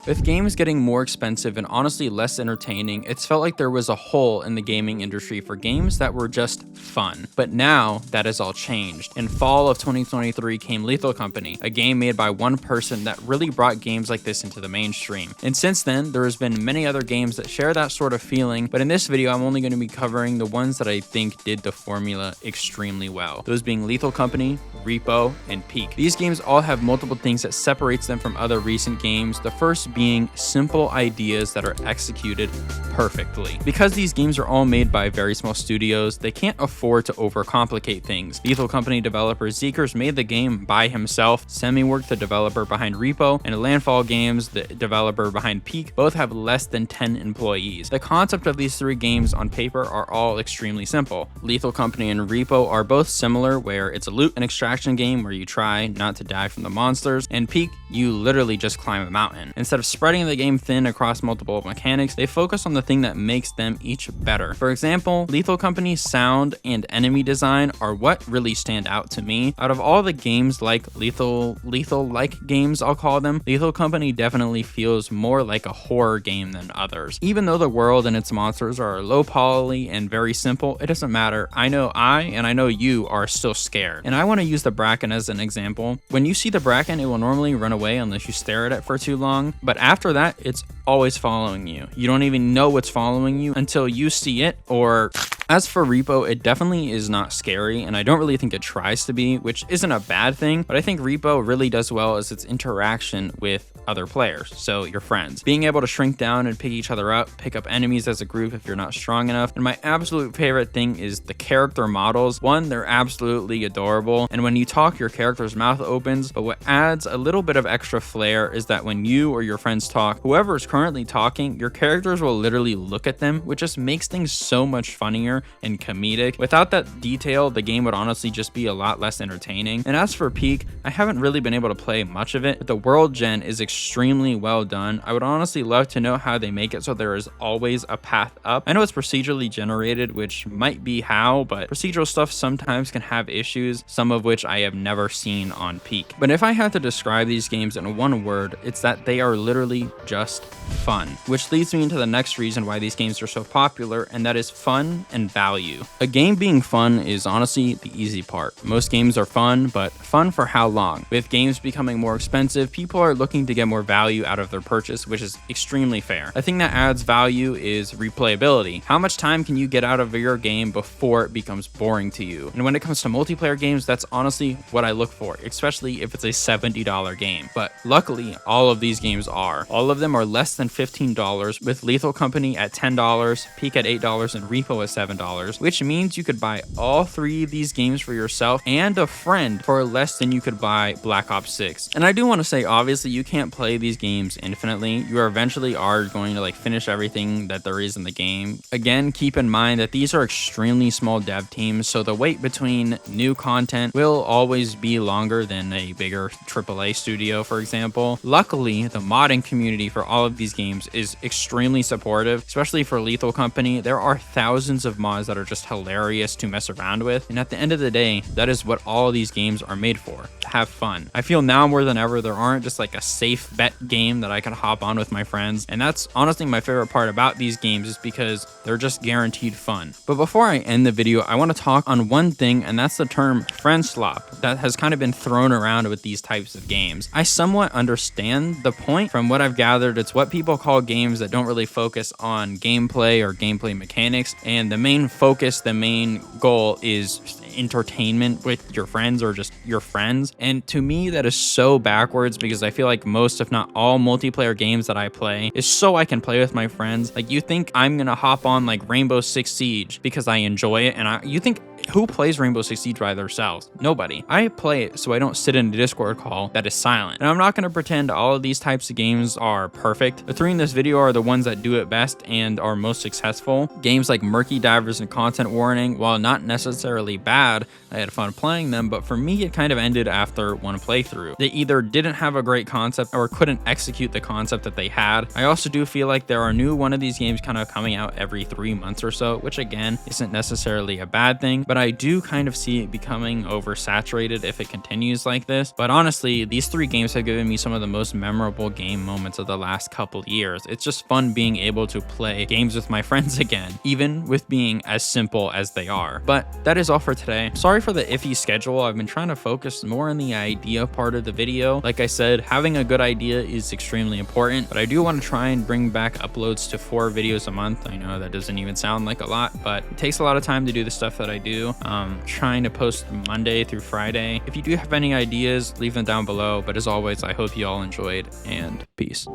With games getting more expensive and honestly less entertaining, it's felt like there was a hole in the gaming industry for games that were just fun. But now, that has all changed. In fall of 2023 came Lethal Company, a game made by one person that really brought games like this into the mainstream. And since then, there has been many other games that share that sort of feeling, but in this video, I'm only going to be covering the ones that I think did the formula extremely well. Those being Lethal Company, R.E.P.O, and Peak. These games all have multiple things that separates them from other recent games. The first being simple ideas that are executed perfectly. Because these games are all made by very small studios, they can't afford to overcomplicate things. Lethal Company developer Zeekers made the game by himself. Semiwork, the developer behind R.E.P.O, and Landfall Games, the developer behind Peak, both have less than 10 employees. The concept of these three games on paper are all extremely simple. Lethal Company and R.E.P.O are both similar, where it's a loot and extraction game where you try not to die from the monsters, and Peak, you literally just climb a mountain. Instead of spreading the game thin across multiple mechanics, they focus on the thing that makes them each better. For example, Lethal Company's sound and enemy design are what really stand out to me. Out of all the games like lethal-like games, I'll call them, Lethal Company definitely feels more like a horror game than others. Even though the world and its monsters are low poly and very simple, it doesn't matter. I know you are still scared. And I want to use the Bracken as an example. When you see the Bracken, it will normally run away unless you stare at it for too long, but after that, it's always following you. You don't even know what's following you until you see it. Or as for R.E.P.O, it definitely is not scary, and I don't really think it tries to be, which isn't a bad thing, but I think R.E.P.O really does well as its interaction with other players, so your friends. Being able to shrink down and pick each other up, pick up enemies as a group if you're not strong enough. And my absolute favorite thing is the character models. One, they're absolutely adorable, and when you talk, your character's mouth opens, but what adds a little bit of extra flair is that when you or your friends talk, whoever is currently talking, your characters will literally look at them, which just makes things so much funnier and comedic. Without that detail, the game would honestly just be a lot less entertaining. And as for Peak, I haven't really been able to play much of it, but the world gen is extremely well done. I would honestly love to know how they make it so there is always a path up. I know it's procedurally generated, which might be how, but procedural stuff sometimes can have issues, some of which I have never seen on Peak. But if I had to describe these games in one word, it's that they are literally just fun, which leads me into the next reason why these games are so popular, and that is fun and value. A game being fun is honestly the easy part. Most games are fun, but fun for how long? With games becoming more expensive, people are looking to get more value out of their purchase, which is extremely fair. A thing that adds value is replayability. How much time can you get out of your game before it becomes boring to you? And when it comes to multiplayer games, that's honestly what I look for, especially if it's a $70 game. But luckily, all of these games are. All of them are less than $15, with Lethal Company at $10, Peak at $8, and R.E.P.O at $7, which means you could buy all three of these games for yourself and a friend for less than you could buy Black Ops 6. And I do want to say, obviously, you can't play these games infinitely. You eventually are going to finish everything that there is in the game. Again, keep in mind that these are extremely small dev teams, so the wait between new content will always be longer than a bigger AAA studio, for example. Luckily, the modding community for all of these games is extremely supportive, especially for Lethal Company. There are thousands of mods that are just hilarious to mess around with, and at the end of the day, that is what all of these games are made for, to have fun. I feel now more than ever there aren't just a safe bet game that I can hop on with my friends, and that's honestly my favorite part about these games, is because they're just guaranteed fun. But before I end the video, I want to talk on one thing, and that's the term friendslop that has kind of been thrown around with these types of games. I somewhat understand the point. From what I've gathered, it's what people call games that don't really focus on gameplay or gameplay mechanics, and the main goal is entertainment with your friends or just your friends. And to me, that is so backwards, because I feel like most, if not all, multiplayer games that I play is so I can play with my friends. You think I'm gonna hop on Rainbow Six Siege because I enjoy it, and you think who plays Rainbow Six Siege by themselves? Nobody. I play it so I don't sit in a Discord call that is silent. And I'm not going to pretend all of these types of games are perfect. The three in this video are the ones that do it best and are most successful. Games like Murky Divers and Content Warning, while not necessarily bad, bad. I had fun playing them, but for me, it kind of ended after one playthrough. They either didn't have a great concept or couldn't execute the concept that they had. I also do feel like there are new one of these games kind of coming out every 3 months or so, which again, isn't necessarily a bad thing, but I do kind of see it becoming oversaturated if it continues like this. But honestly, these 3 games have given me some of the most memorable game moments of the last couple years. It's just fun being able to play games with my friends again, even with being as simple as they are. But that is all for today. Sorry for the iffy schedule. I've been trying to focus more on the idea part of the video. Like I said, having a good idea is extremely important, but I do want to try and bring back uploads to 4 videos a month. I know that doesn't even sound like a lot, but it takes a lot of time to do the stuff that I do. Trying to post Monday through Friday. If you do have any ideas, leave them down below. But as always, I hope you all enjoyed, and peace.